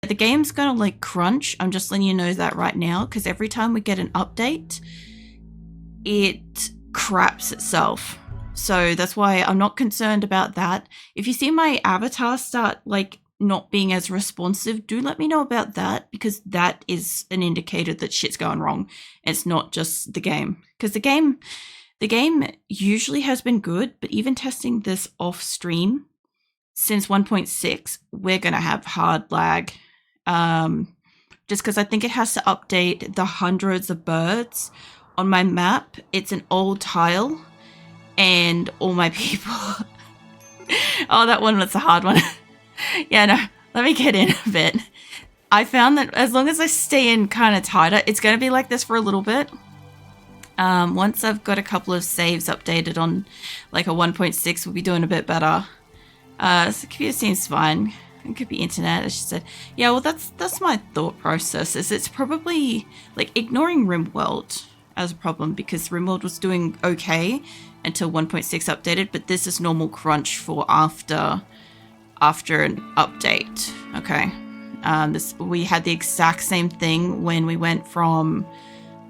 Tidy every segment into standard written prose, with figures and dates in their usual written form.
The game's gonna like crunch. I'm just letting you know that right now, because every time we get an update, it craps itself. So that's why I'm not concerned about that. If you see my avatar start like not being as responsive, do let me know about that, because that is an indicator that shit's going wrong. It's not just the game, because the game usually has been good, but even testing this off stream since 1.6, we're gonna have hard lag. Just because I think it has to update the hundreds of birds on my map. It's an old tile, and all my people. Oh, that one was a hard one. Yeah, no, let me get in a bit. I found that as long as I stay in kind of tighter, it's going to be like this for a little bit. Once I've got a couple of saves updated on like a 1.6, we'll be doing a bit better. So the computer seems fine. It could be internet, as she said. Yeah, well, that's my thought process. Is it's probably like ignoring RimWorld as a problem, because RimWorld was doing okay until 1.6 updated, but this is normal crunch for after an update. Okay, we had the exact same thing when we went from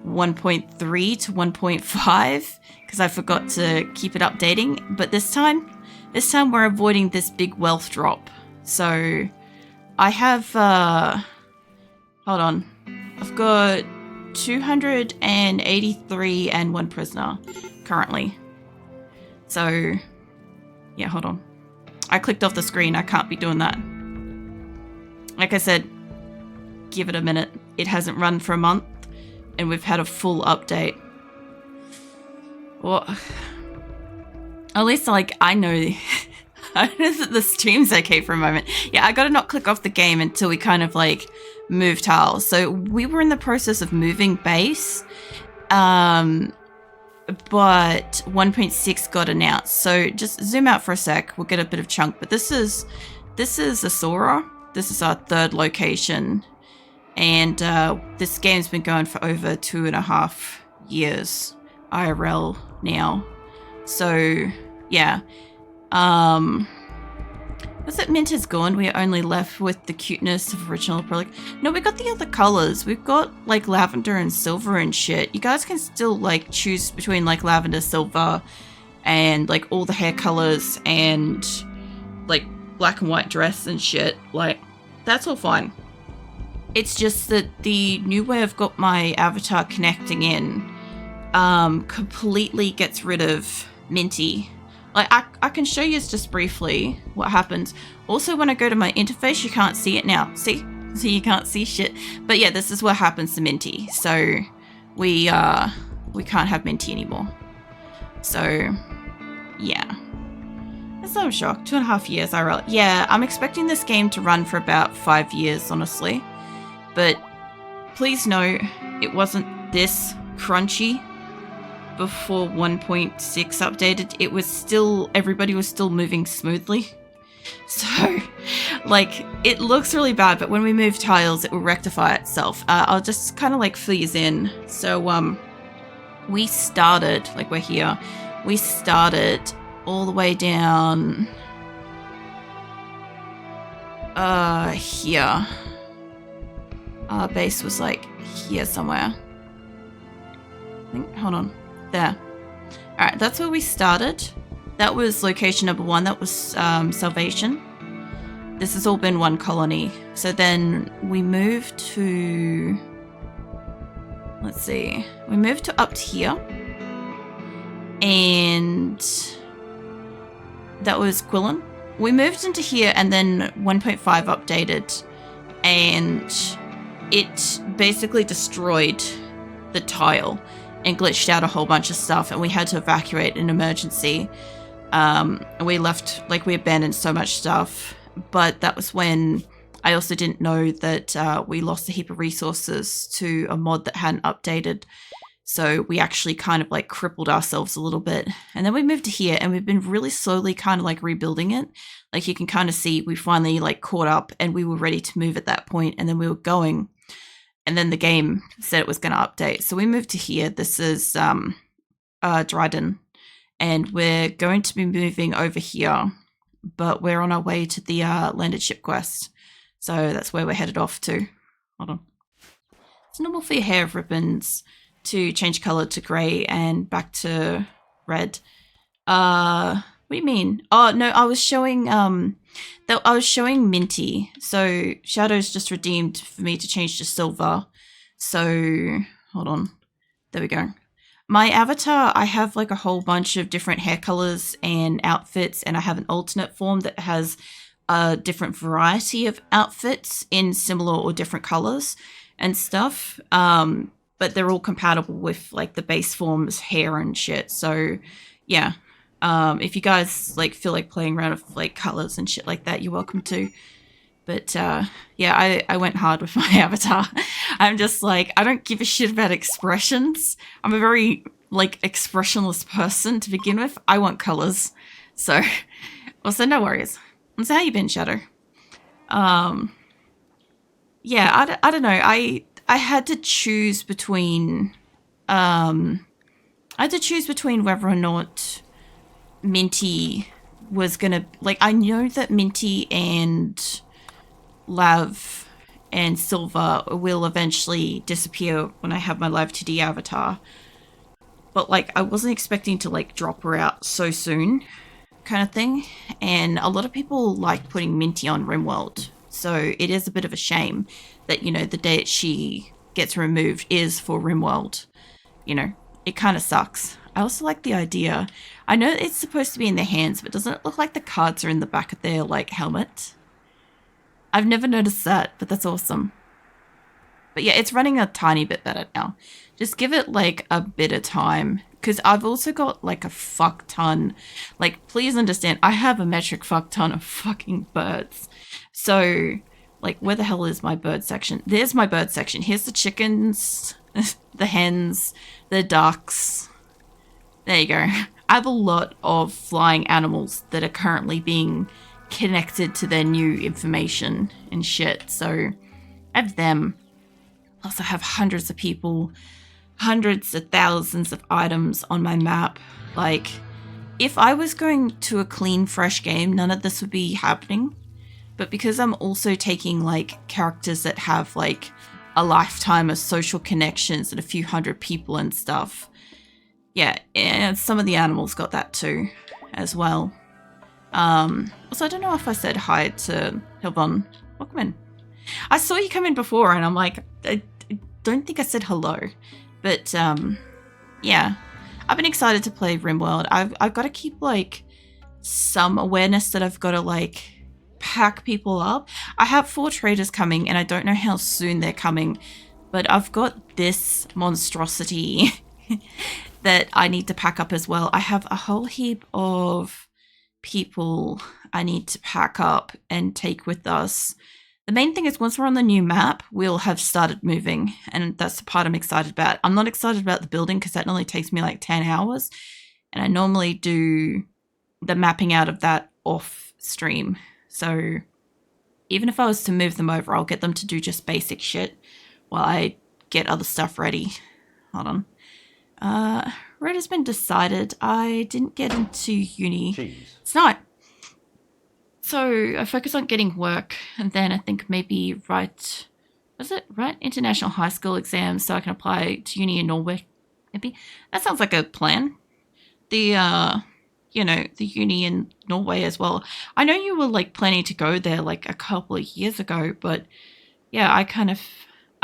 1.3 to 1.5, because I forgot to keep it updating. But this time we're avoiding this big wealth drop. So I have hold on, I've got 283 and 1 prisoner currently. So yeah, hold on, I clicked off the screen. I can't be doing that. Like I said, give it a minute. It hasn't run for a month and we've had a full update. Well, at least like I know that the stream's okay for a moment. Yeah, I gotta not click off the game until we kind of like move tiles. So we were in the process of moving base, but 1.6 got announced. So just zoom out for a sec. We'll get a bit of chunk. But this is Asora. This is our third location, and this game's been going for over 2.5 years IRL now. So yeah. Was it Mint is gone? We are only left with the cuteness of original Republic. No, we got the other colors. We've got like lavender and silver and shit. You guys can still like choose between like lavender, silver, and like all the hair colors and like black and white dress and shit. Like, that's all fine. It's just that the new way I've got my avatar connecting in completely gets rid of Minty. Like, I can show you just briefly what happens. Also, when I go to my interface, you can't see it now. See? So you can't see shit. But yeah, this is what happens to Minty. So we can't have Minty anymore. So yeah. So I'm shocked. 2.5 years IRL. Yeah, I'm expecting this game to run for about 5 years, honestly. But please know, it wasn't this crunchy before 1.6 updated. It was still, everybody was still moving smoothly. So, like, it looks really bad, but when we move tiles, it will rectify itself. I'll just kind of like fill you in. So, we started, like we're here, we started all the way down, here. Our base was like here somewhere. I think, hold on. There. Alright, that's where we started. That was location number 1. That was Salvation. This has all been one colony. So then we moved to... Let's see. We moved to up to here. And that was Quillen. We moved into here and then 1.5 updated. And it basically destroyed the tile and glitched out a whole bunch of stuff, and we had to evacuate in emergency. And we left, like, we abandoned so much stuff, but that was when I also didn't know that we lost a heap of resources to a mod that hadn't updated. So we actually kind of like crippled ourselves a little bit. And then we moved to here, and we've been really slowly kind of like rebuilding it. Like, you can kind of see we finally like caught up and we were ready to move at that point, and then we were going. And then the game said it was going to update. So we moved to here. This is Dryden. And we're going to be moving over here. But we're on our way to the landed ship quest. So that's where we're headed off to. Hold on. It's normal for your hair ribbons to change color to gray and back to red. What do you mean? Oh no, I was showing Minty. So Shadow's just redeemed for me to change to silver. So hold on. There we go. My avatar, I have like a whole bunch of different hair colors and outfits, and I have an alternate form that has a different variety of outfits in similar or different colors and stuff. But they're all compatible with like the base form's hair and shit. So yeah. If you guys like feel like playing around with like colors and shit like that, you're welcome to. But yeah, I went hard with my avatar. I'm just like, I don't give a shit about expressions. I'm a very like expressionless person to begin with. I want colors. So also no worries. So how you been, Shadow? Yeah, I don't know. I had to choose between whether or not Minty was gonna, like, I know that Minty and Lav and Silver will eventually disappear when I have my Live 2D avatar, but like I wasn't expecting to like drop her out so soon, kind of thing. And a lot of people like putting Minty on RimWorld, so it is a bit of a shame that, you know, the date she gets removed is for RimWorld. You know, it kind of sucks. I also like the idea. I know it's supposed to be in their hands, but doesn't it look like the cards are in the back of their like helmet? I've never noticed that, but that's awesome. But yeah, it's running a tiny bit better now. Just give it like a bit of time, because I've also got like a fuck ton. Like, please understand, I have a metric fuck ton of fucking birds. So like, where the hell is my bird section? There's my bird section. Here's the chickens, the hens, the ducks. There you go. I have a lot of flying animals that are currently being connected to their new information and shit. So I have them. Plus I have hundreds of people, hundreds of thousands of items on my map. Like, if I was going to a clean, fresh game, none of this would be happening. But because I'm also taking like characters that have like a lifetime of social connections and a few hundred people and stuff, yeah, and some of the animals got that too, as well. Also, I don't know if I said hi to Hilbon. Welcome in. I saw you come in before, and I'm like, I don't think I said hello. But, yeah. I've been excited to play RimWorld. I've got to keep, like, some awareness that I've got to, like, pack people up. I have 4 traders coming, and I don't know how soon they're coming. But I've got this monstrosity that I need to pack up as well. I have a whole heap of people I need to pack up and take with us. The main thing is, once we're on the new map, we'll have started moving, and that's the part I'm excited about. I'm not excited about the building because that only takes me like 10 hours, and I normally do the mapping out of that off stream. So even if I was to move them over, I'll get them to do just basic shit while I get other stuff ready. Hold on. Red has been decided. I didn't get into uni. Jeez. It's not. So I focus on getting work, and then I think maybe write international high school exams so I can apply to uni in Norway. Maybe that sounds like a plan. The uni in Norway as well. I know you were like planning to go there like a couple of years ago, but yeah, I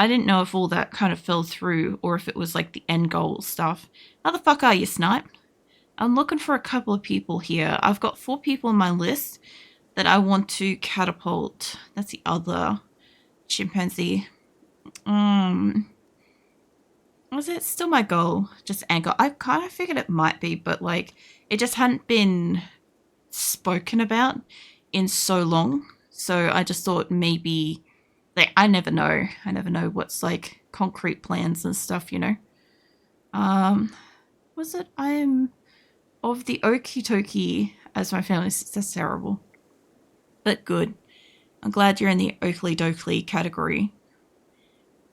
didn't know if all that kind of fell through or if it was like the end goal stuff. How the fuck are you, Snipe? I'm looking for a couple of people here. I've got 4 people on my list that I want to catapult. That's the other chimpanzee. Was it still my goal? Just anchor. I kind of figured it might be, but like it just hadn't been spoken about in so long. So I just thought maybe, like, I never know. I never know what's like concrete plans and stuff, you know. Was it I am of the okie dokie as my family? That's terrible. But good. I'm glad you're in the Oakley Dokley category.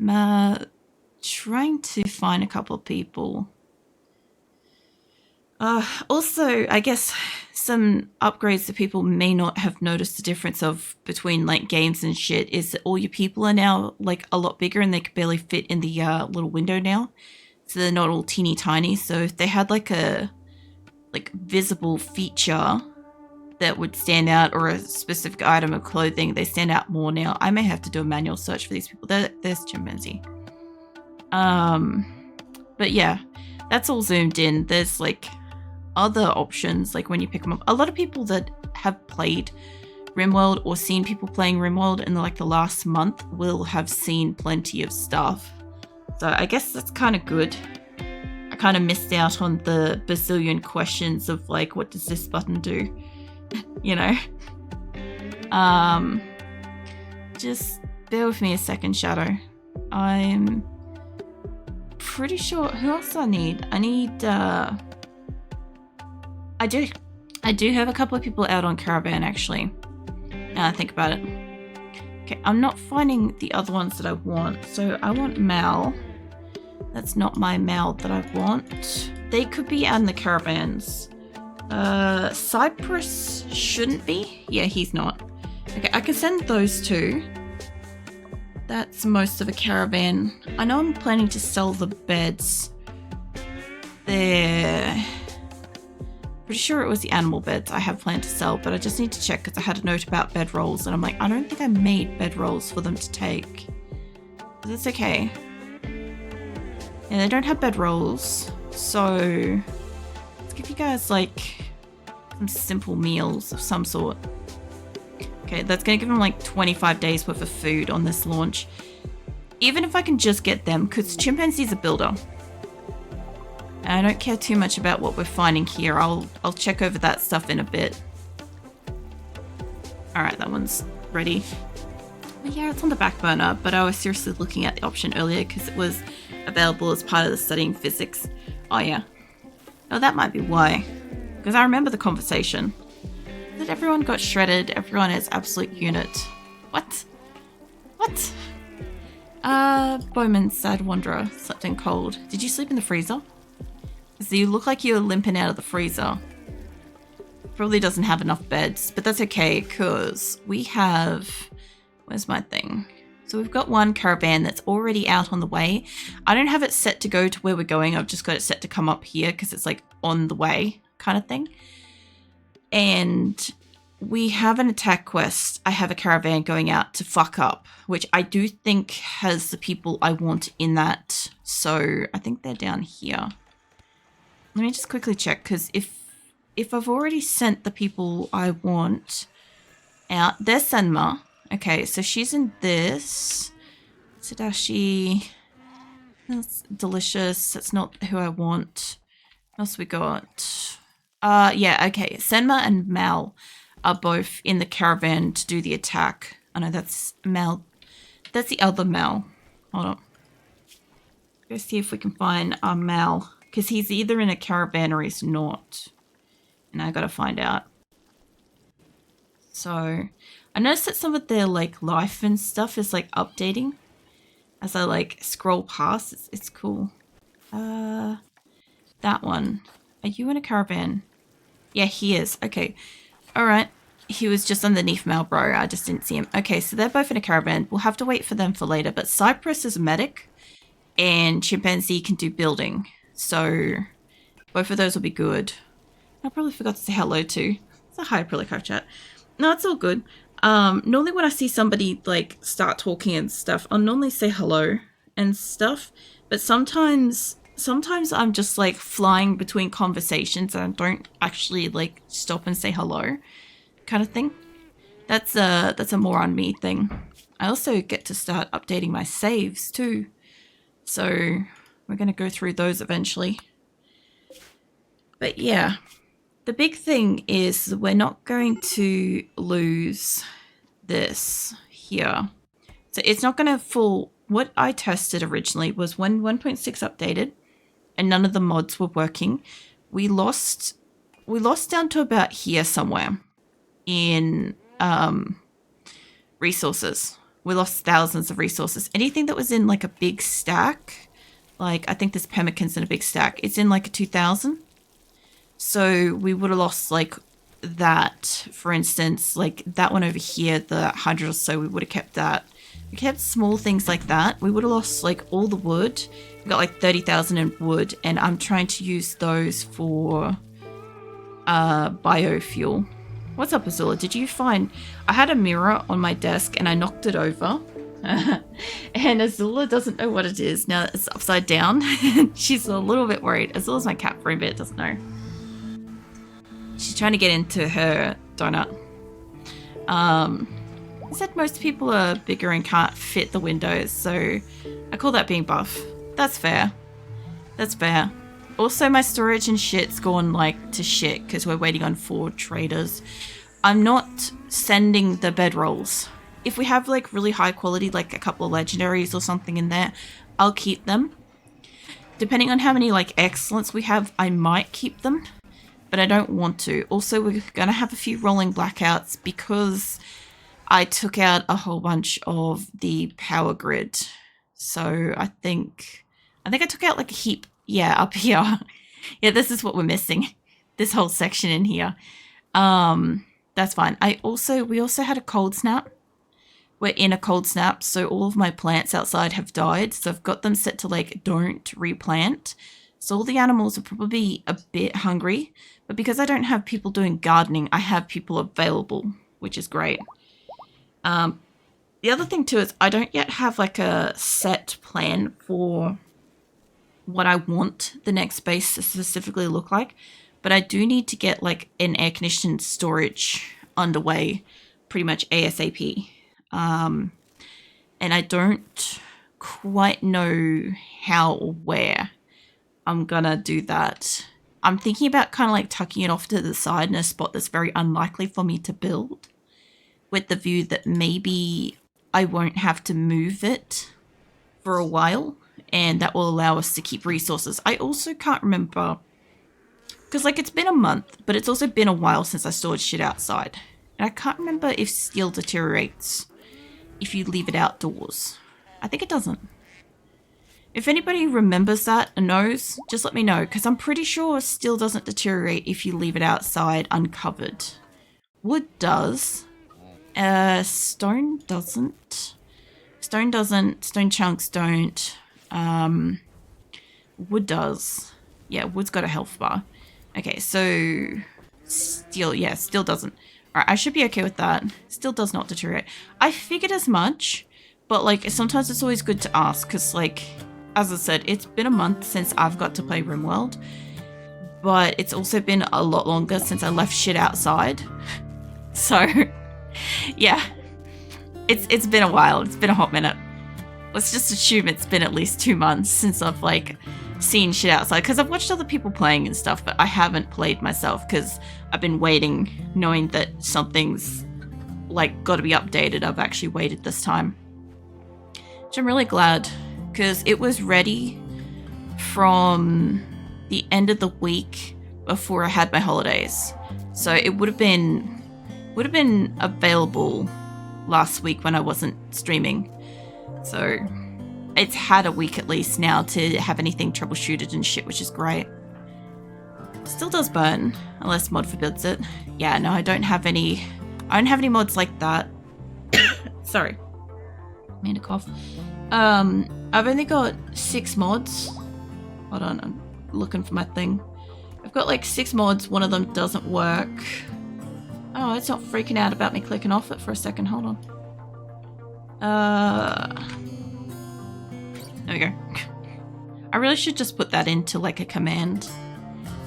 Trying to find a couple of people. Also, I guess some upgrades that people may not have noticed the difference of between like games and shit is that all your people are now like a lot bigger and they could barely fit in the little window now. So they're not all teeny tiny. So if they had like a visible feature that would stand out or a specific item of clothing, they stand out more now. I may have to do a manual search for these people. There's chimpanzee. But yeah, that's all zoomed in. There's like other options, like when you pick them up. A lot of people that have played RimWorld or seen people playing RimWorld in like the last month will have seen plenty of stuff. So I guess that's kind of good. I kind of missed out on the bazillion questions of like, what does this button do? You know? Just bear with me a second, Shadow. I'm pretty sure, who else do I need? I do have a couple of people out on caravan, actually. Now I think about it. Okay, I'm not finding the other ones that I want. So I want Mal. That's not my Mal that I want. They could be out in the caravans. Cypress shouldn't be. Yeah, he's not. Okay, I can send those two. That's most of a caravan. I know I'm planning to sell the beds. They're... pretty sure it was the animal beds I have planned to sell, but I just need to check because I had a note about bed rolls and I'm like, I don't think I made bed rolls for them to take. But that's okay. Yeah, they don't have bed rolls, so let's give you guys like some simple meals of some sort. Okay, that's gonna give them like 25 days worth of food on this launch. Even if I can just get them, because Chimpanzee's a builder. I don't care too much about what we're finding here. I'll check over that stuff in a bit. Alright, that one's ready. Well, yeah, it's on the back burner, but I was seriously looking at the option earlier because it was available as part of the studying physics. Oh yeah. Oh, that might be why. Because I remember the conversation. That everyone got shredded, everyone is absolute unit. What? What? Bowman, sad wanderer, slept in cold. Did you sleep in the freezer? Because you look like you're limping out of the freezer. Probably doesn't have enough beds, but that's okay because we have... where's my thing? So we've got one caravan that's already out on the way. I don't have it set to go to where we're going. I've just got it set to come up here because it's like on the way kind of thing. And we have an attack quest. I have a caravan going out to fuck up, which I do think has the people I want in that. So I think they're down here. Let me just quickly check because if I've already sent the people I want out, there's Senma. Okay, so she's in this. Tadashi. That's delicious. That's not who I want. What else we got? Yeah, okay. Senma and Mal are both in the caravan to do the attack. Oh no, that's Mal. That's the other Mal. Hold on. Let's see if we can find our Mal. Because he's either in a caravan or he's not. And I gotta find out. So, I noticed that some of their like life and stuff is like updating. As I like scroll past, it's cool. That one. Are you in a caravan? Yeah, he is. Okay. Alright. He was just underneath Malbro. I just didn't see him. Okay, so they're both in a caravan. We'll have to wait for them for later. But Cypress is a medic. And Chimpanzee can do building. So, both of those will be good. I probably forgot to say hello to. So, hi, Prolico chat. No, it's all good. Normally when I see somebody, like, start talking and stuff, I'll normally say hello and stuff. But sometimes I'm just, like, flying between conversations and I don't actually, like, stop and say hello kind of thing. That's a more on me thing. I also get to start updating my saves, too. So... we're going to go through those eventually. But yeah, the big thing is we're not going to lose this here. So it's not going to fall. What I tested originally was when 1.6 updated and none of the mods were working, we lost down to about here somewhere in resources. We lost thousands of resources. Anything that was in like a big stack... like, I think this pemmican's in a big stack. It's in like a 2,000. So we would have lost like that, for instance, like that one over here, the 100 or so, we would have kept that. We kept small things like that. We would have lost like all the wood. We got like 30,000 in wood, and I'm trying to use those for biofuel. What's up, Asora? Did you find... I had a mirror on my desk and I knocked it over. And Azula doesn't know what it is. Now it's upside down. She's a little bit worried. Azula's my cat for a bit, doesn't know. She's trying to get into her donut. I said most people are bigger and can't fit the windows, so I call that being buff. That's fair. That's fair. Also, my storage and shit's gone like to shit because we're waiting on 4 traders. I'm not sending the bedrolls. If we have like really high quality, like a couple of legendaries or something in there, I'll keep them. Depending on how many like excellence we have, I might keep them, but I don't want to. Also, we're gonna have a few rolling blackouts because I took out a whole bunch of the power grid. So I think I took out like a heap. Yeah, up here. Yeah, this is what we're missing. This whole section in here. That's fine. We also had a cold snap. We're in a cold snap, so all of my plants outside have died. So I've got them set to like don't replant. So all the animals are probably a bit hungry, but because I don't have people doing gardening, I have people available, which is great. The other thing too is I don't yet have like a set plan for what I want the next base to specifically look like, but I do need to get like an air conditioned storage underway pretty much ASAP. And I don't quite know how or where I'm gonna do that. I'm thinking about kind of like tucking it off to the side in a spot that's very unlikely for me to build, with the view that maybe I won't have to move it for a while, and that will allow us to keep resources. I also can't remember, because like it's been a month, but it's also been a while since I stored shit outside. And I can't remember if steel deteriorates if you leave it outdoors. I think it doesn't. If anybody remembers that and knows, just let me know, because I'm pretty sure steel doesn't deteriorate if you leave it outside uncovered. Wood does. Stone doesn't. Stone doesn't. Stone chunks don't. Wood does. Yeah, wood's got a health bar. Okay, so steel, yeah, steel doesn't. Alright, I should be okay with that. Steel does not deteriorate. I figured as much, but like sometimes it's always good to ask, because like, as I said, it's been a month since I've got to play RimWorld, but it's also been a lot longer since I left shit outside. So, yeah, it's been a while. It's been a hot minute. Let's just assume it's been at least 2 months since I've like seen shit outside, because I've watched other people playing and stuff, but I haven't played myself because I've been waiting, knowing that something's like got to be updated. I've actually waited this time, which I'm really glad, because it was ready from the end of the week before I had my holidays. So it would have been available last week when I wasn't streaming. So it's had a week at least now to have anything troubleshooted and shit, which is great. Still does burn, unless mod forbids it. Yeah, no, I don't have any mods like that. Sorry. Made a cough. I've only got 6 mods. Hold on, I'm looking for my thing. I've got like 6 mods, one of them doesn't work. Oh, it's not freaking out about me clicking off it for a second, hold on. There we go. I really should just put that into like a command.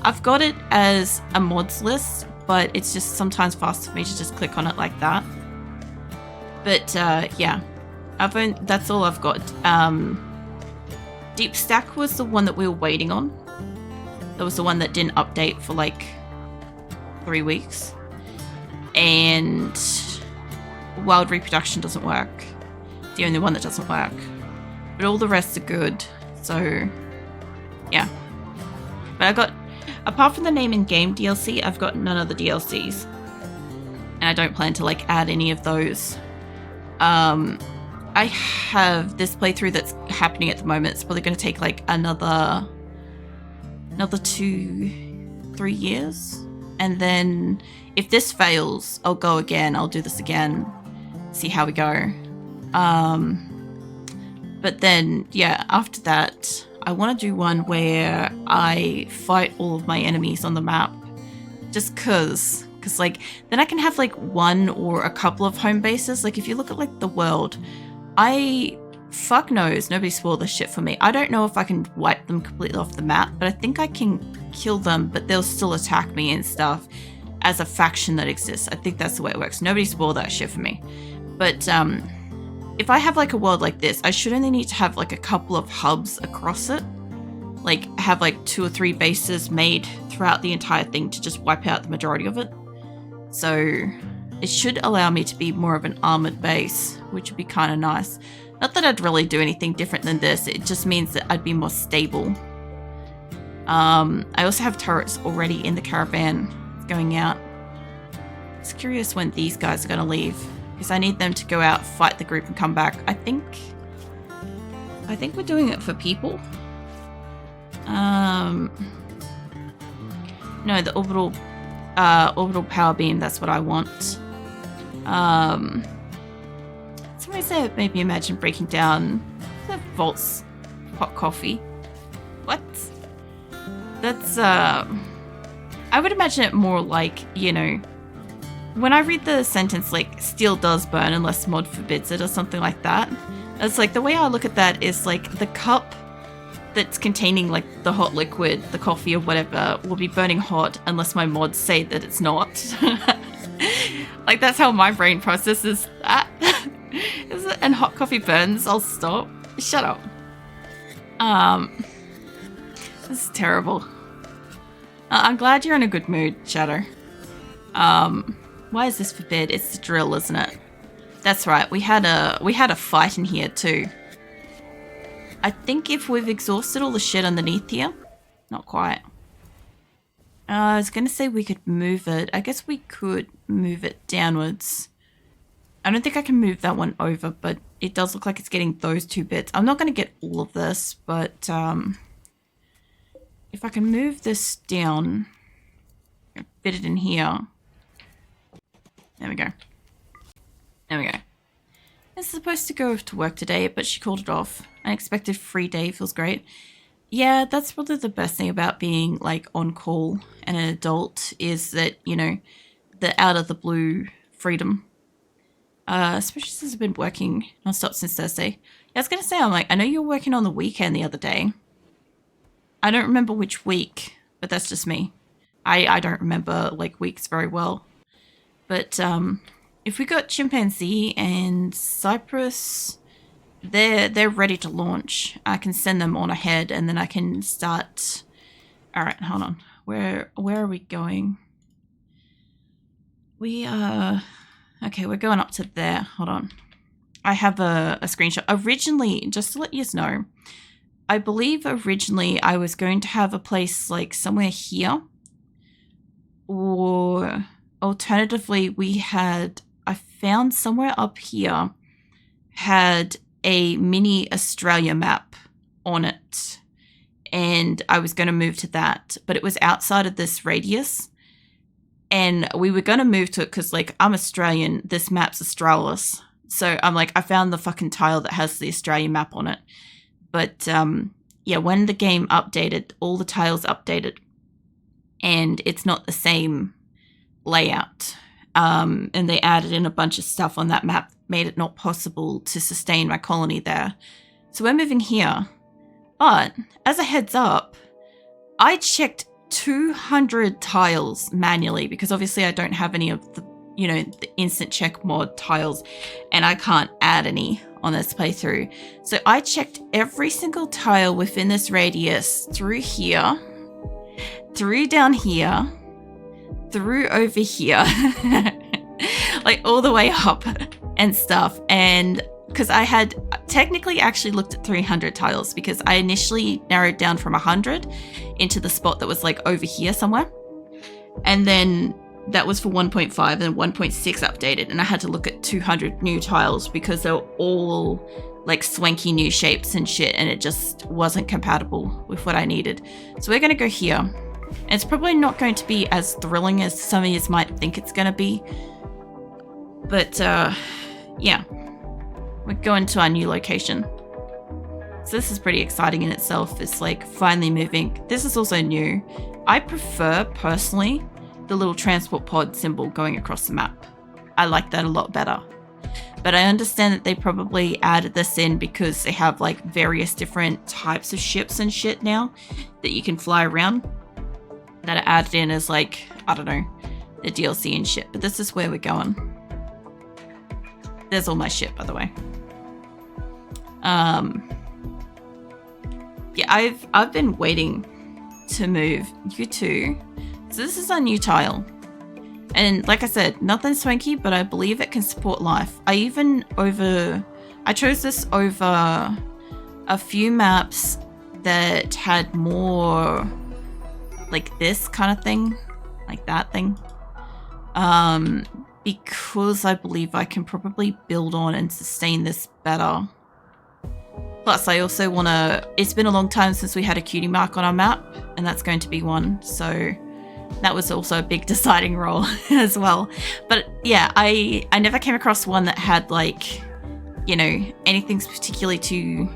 I've got it as a mods list, but it's just sometimes faster for me to just click on it like that. But yeah, that's all I've got. Deep Stack was the one that we were waiting on. That was the one that didn't update for like 3 weeks. And Wild Reproduction doesn't work. It's the only one that doesn't work. But all the rest are good. So, yeah. But I got, apart from the name in game DLC, I've got none of the DLCs. And I don't plan to like add any of those. I have this playthrough that's happening at the moment. It's probably going to take like another 2 3 years. And then if this fails, I'll go again. I'll do this again, see how we go. But then, yeah, after that, I want to do one where I fight all of my enemies on the map. Just cause like, then I can have like one or a couple of home bases. Like if you look at like the world, fuck knows, nobody spoiled this shit for me. I don't know if I can wipe them completely off the map, but I think I can kill them, but they'll still attack me and stuff as a faction that exists. I think that's the way it works. Nobody spoiled that shit for me. But if I have like a world like this, I should only need to have like a couple of hubs across it. Like have like 2 or 3 bases made throughout the entire thing to just wipe out the majority of it. So it should allow me to be more of an armored base, which would be kind of nice. Not that I'd really do anything different than this, it just means that I'd be more stable. I also have turrets already in the caravan going out. It's curious when these guys are going to leave, because I need them to go out, fight the group and come back. I think we're doing it for people. No, the orbital power beam, that's what I want. Somebody say it made me imagine breaking down the Vault's hot coffee. What? That's, I would imagine it more like, you know, when I read the sentence like, steel does burn unless mod forbids it or something like that. It's like, the way I look at that is like, the cup that's containing like the hot liquid, the coffee or whatever, will be burning hot unless my mods say that it's not. Like that's how my brain processes that. And hot coffee burns, I'll stop. Shut up. This is terrible. I'm glad you're in a good mood, Shadow. Why is this forbid? It's the drill, isn't it? That's right, we had a fight in here too. I think if we've exhausted all the shit underneath here, not quite. I was gonna say we could move it. I guess we could move it downwards. I don't think I can move that one over, but it does look like it's getting those 2 bits. I'm not gonna get all of this, but if I can move this down, fit it in here. There we go. There we go. It's supposed to go to work today, but she called it off. Unexpected free day feels great. Yeah, that's probably the best thing about being like on call and an adult is that, you know, the out of the blue freedom. Especially since I've been working nonstop since Thursday. Yeah, I was gonna say, I'm like, I know you were working on the weekend the other day. I don't remember which week, but that's just me. I don't remember like weeks very well. But if we got Chimpanzee and Cyprus, they're ready to launch. I can send them on ahead and then I can start. All right, hold on. Where are we going? We okay, we're going up to there. Hold on. I have a screenshot. Originally, just to let you know, I believe originally I was going to have a place like somewhere here, or alternatively I found somewhere up here had a mini Australia map on it, and I was going to move to that, but it was outside of this radius, and we were going to move to it because like I'm Australian, this map's Australis, so I'm like, I found the fucking tile that has the Australian map on it. But yeah, when the game updated, all the tiles updated, and it's not the same layout. And they added in a bunch of stuff on that map, made it not possible to sustain my colony there. So we're moving here. But as a heads up, I checked 200 tiles manually because obviously I don't have any of the, you know, the instant check mod tiles, and I can't add any on this playthrough. So I checked every single tile within this radius through here, through down here, through over here, like all the way up and stuff. And because I had technically actually looked at 300 tiles because I initially narrowed down from 100 into the spot that was like over here somewhere. And then that was for 1.5 and 1.6 updated, and I had to look at 200 new tiles because they were all like swanky new shapes and shit, and it just wasn't compatible with what I needed. So we're gonna go here. It's probably not going to be as thrilling as some of you might think it's going to be. But, yeah. We're going to our new location. So this is pretty exciting in itself. It's like finally moving. This is also new. I prefer, personally, the little transport pod symbol going across the map. I like that a lot better. But I understand that they probably added this in because they have like various different types of ships and shit now that you can fly around. That are added in as like, I don't know, the DLC and shit. But this is where we're going. There's all my shit, by the way. Yeah, I've been waiting to move you two. So this is our new tile. And like I said, nothing swanky, but I believe it can support life. I chose this over a few maps that had more like this kind of thing, like that thing. Because I believe I can probably build on and sustain this better. Plus, I also want to... It's been a long time since we had a cutie mark on our map, and that's going to be one, so that was also a big deciding role as well. But yeah, I never came across one that had, like, you know, anything particularly too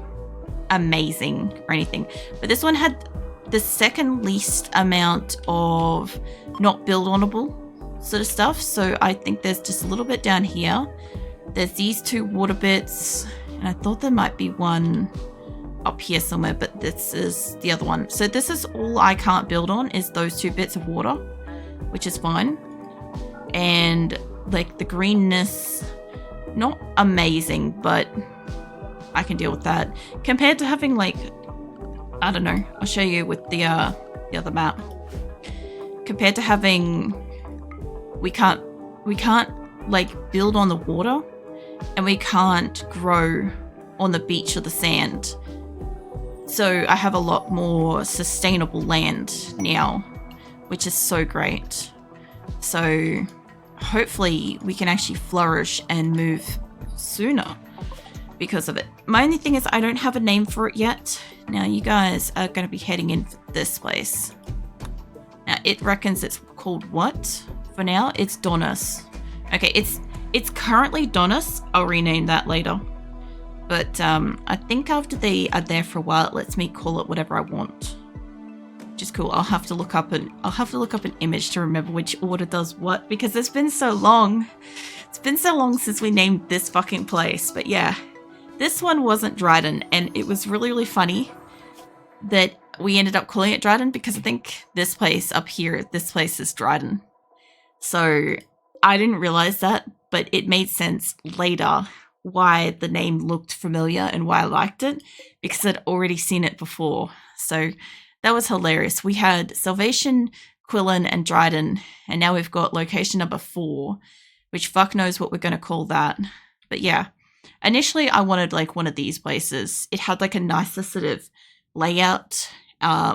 amazing or anything. But this one had the second least amount of not build-onable sort of stuff, so I think there's just a little bit down here. There's these two water bits... And I thought there might be one up here somewhere, but this is the other one. So this is all I can't build on, is those two bits of water, which is fine. And like the greenness, not amazing, but I can deal with that. Compared to having like, I don't know, I'll show you with the other map. Compared to having, we can't like build on the water. And we can't grow on the beach or the sand. So I have a lot more sustainable land now, which is so great. So hopefully we can actually flourish and move sooner because of it. My only thing is I don't have a name for it yet. Now you guys are going to be heading in for this place. Now it reckons it's called what? For now, it's Donis. Okay, it's currently Donis. I'll rename that later. But I think after they are there for a while, it lets me call it whatever I want. Which is cool. I'll have to look up an image to remember which order does what, because it's been so long. It's been so long since we named this fucking place. But yeah, this one wasn't Dryden, and it was really, really funny that we ended up calling it Dryden because I think this place up here, this place is Dryden. So I didn't realize that, but it made sense later why the name looked familiar and why I liked it, because I'd already seen it before. So that was hilarious. We had Salvation, Quillen, and Dryden, and now we've got location number 4, which fuck knows what we're going to call that. But yeah, initially I wanted like one of these places. It had like a nicer sort of layout,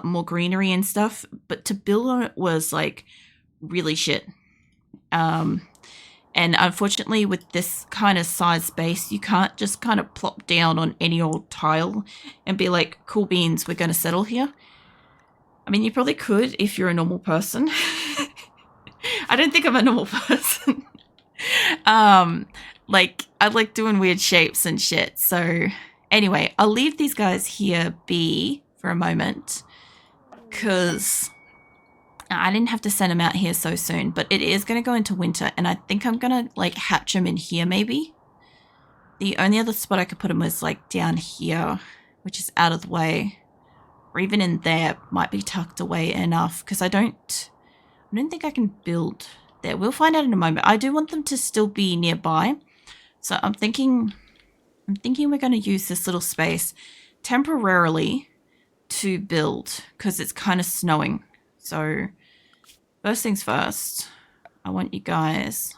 more greenery and stuff, but to build on it was like really shit. And unfortunately with this kind of size space, you can't just kind of plop down on any old tile and be like, cool beans, we're going to settle here. I mean, you probably could if you're a normal person. I don't think I'm a normal person. Like, I like doing weird shapes and shit. So anyway, I'll leave these guys here be for a moment because I didn't have to send them out here so soon, but it is going to go into winter, and I think I'm going to, like, hatch them in here, maybe. The only other spot I could put them was, like, down here, which is out of the way. Or even in there, might be tucked away enough, because I don't think I can build there. We'll find out in a moment. I do want them to still be nearby, so I'm thinking we're going to use this little space temporarily to build, because it's kind of snowing. So first things first, I want you guys,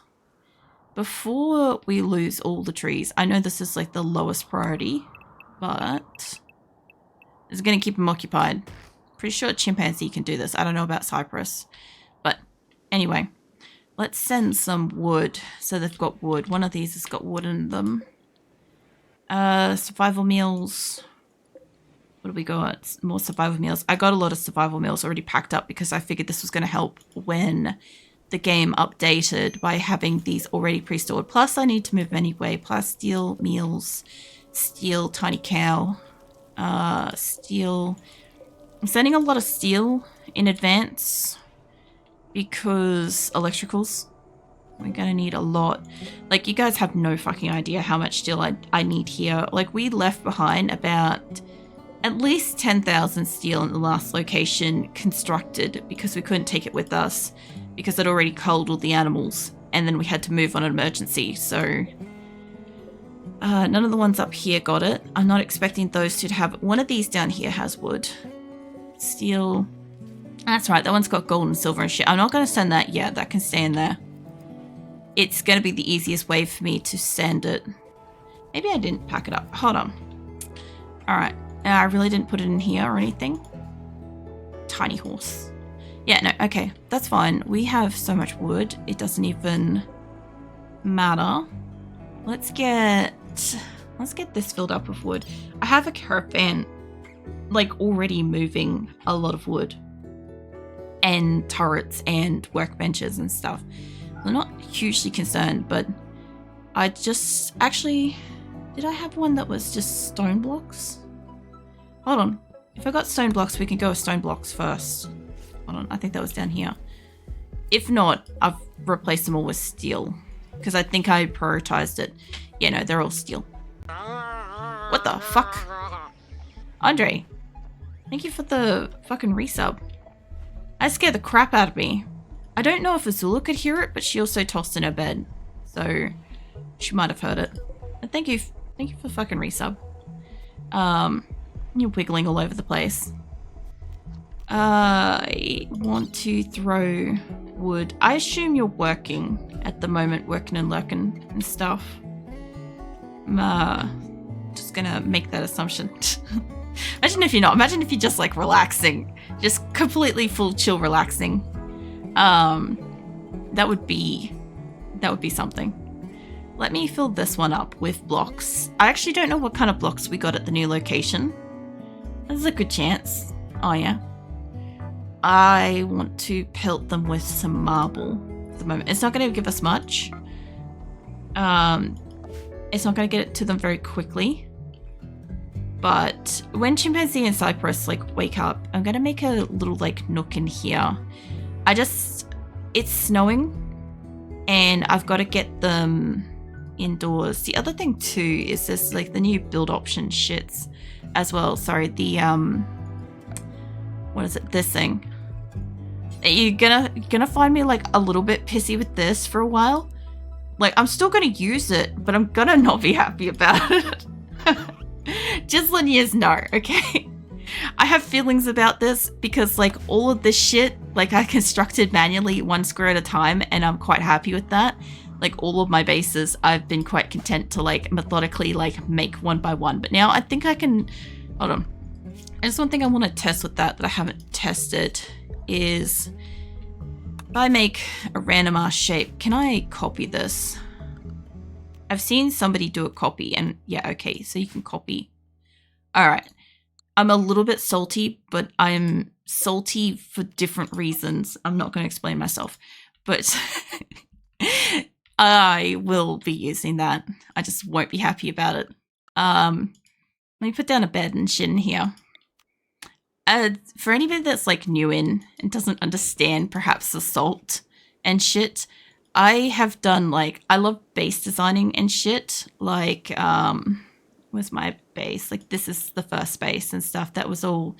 before we lose all the trees, I know this is like the lowest priority, but it's going to keep them occupied. Pretty sure chimpanzee can do this. I don't know about cypress, but anyway, let's send some wood. So they've got wood. One of these has got wood in them. Survival meals. What do we got? More survival meals. I got a lot of survival meals already packed up because I figured this was going to help when the game updated by having these already pre-stored. Plus, I need to move anyway. Plus, steel meals, steel tiny cow, steel. I'm sending a lot of steel in advance because electricals. We're gonna need a lot. Like, you guys have no fucking idea how much steel I need here. Like, we left behind about at least 10,000 steel in the last location constructed because we couldn't take it with us because it already culled all the animals and then we had to move on an emergency. So none of the ones up here got it. I'm not expecting those two to have. One of these down here has wood. Steel. That's right, that one's got gold and silver and shit. I'm not going to send that yet. That can stay in there. It's going to be the easiest way for me to send it. Maybe I didn't pack it up. Hold on. All right. I really didn't put it in here or anything. Tiny horse. Yeah, no, okay. That's fine. We have so much wood. It doesn't even matter. Let's get this filled up with wood. I have a caravan, like, already moving a lot of wood. And turrets and workbenches and stuff. I'm not hugely concerned, but I just... Actually, did I have one that was just stone blocks? Hold on. If I got stone blocks, we can go with stone blocks first. Hold on. I think that was down here. If not, I've replaced them all with steel. Because I think I prioritized it. Yeah, no, they're all steel. What the fuck? Andre, thank you for the fucking resub. That scared the crap out of me. I don't know if Azula could hear it, but she also tossed in her bed. So, she might have heard it. But thank you for fucking resub. You're wiggling all over the place. I want to throw wood. I assume you're working at the moment, working and lurking and stuff. Just gonna make that assumption. Imagine if you're not. Imagine if you're just like relaxing. Just completely full chill relaxing. That would be something. Let me fill this one up with blocks. I actually don't know what kind of blocks we got at the new location. There's a good chance. Oh yeah. I want to pelt them with some marble at the moment. It's not going to give us much. It's not going to get it to them very quickly. But when Chimpanzee and Cypress like wake up, I'm going to make a little like nook in here. It's snowing and I've got to get them indoors. The other thing too is this like the new build option shits as well. Sorry, the what is it? This thing. You're gonna find me like a little bit pissy with this for a while. Like I'm still gonna use it, but I'm gonna not be happy about it. Just letting you know, okay? I have feelings about this because like all of this shit, like I constructed manually one square at a time and I'm quite happy with that. Like all of my bases, I've been quite content to like methodically like make one by one. But now I think I can, hold on. There's one thing I want to test with that I haven't tested is if I make a random ass shape, can I copy this? I've seen somebody do a copy and yeah, okay, so you can copy. All right. I'm a little bit salty, but I'm salty for different reasons. I'm not going to explain myself, but I will be using that. I just won't be happy about it. Let me put down a bed and shit in here. For anybody that's like new in and doesn't understand perhaps the salt and shit, I have done like, I love base designing and shit. Like, where's my base? Like this is the first base and stuff. That was all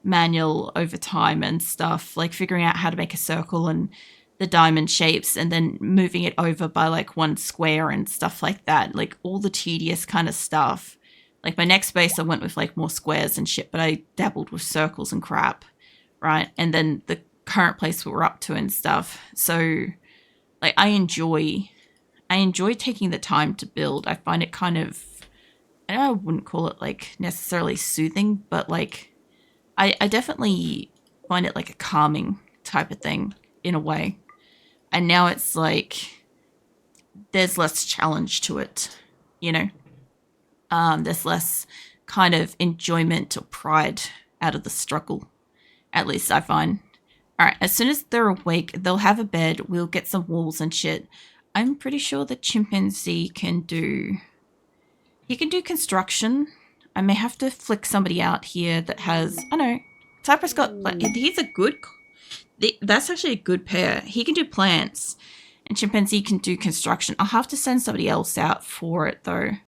manual over time and stuff. Like figuring out how to make a circle and the diamond shapes and then moving it over by like one square and stuff like that. Like all the tedious kind of stuff. Like my next base I went with like more squares and shit, but I dabbled with circles and crap, right? And then the current place we're up to and stuff. So like I enjoy taking the time to build. I find it kind of, I know I wouldn't call it like necessarily soothing, but like I definitely find it like a calming type of thing in a way. And now it's like there's less challenge to it, you know? There's less kind of enjoyment or pride out of the struggle. At least I find. Alright, as soon as they're awake, they'll have a bed. We'll get some walls and shit. I'm pretty sure the chimpanzee can do... He can do construction. I may have to flick somebody out here that has... I know. Cypress got... He's a good... That's actually a good pair. He can do plants. And chimpanzee can do construction. I'll have to send somebody else out for it, though.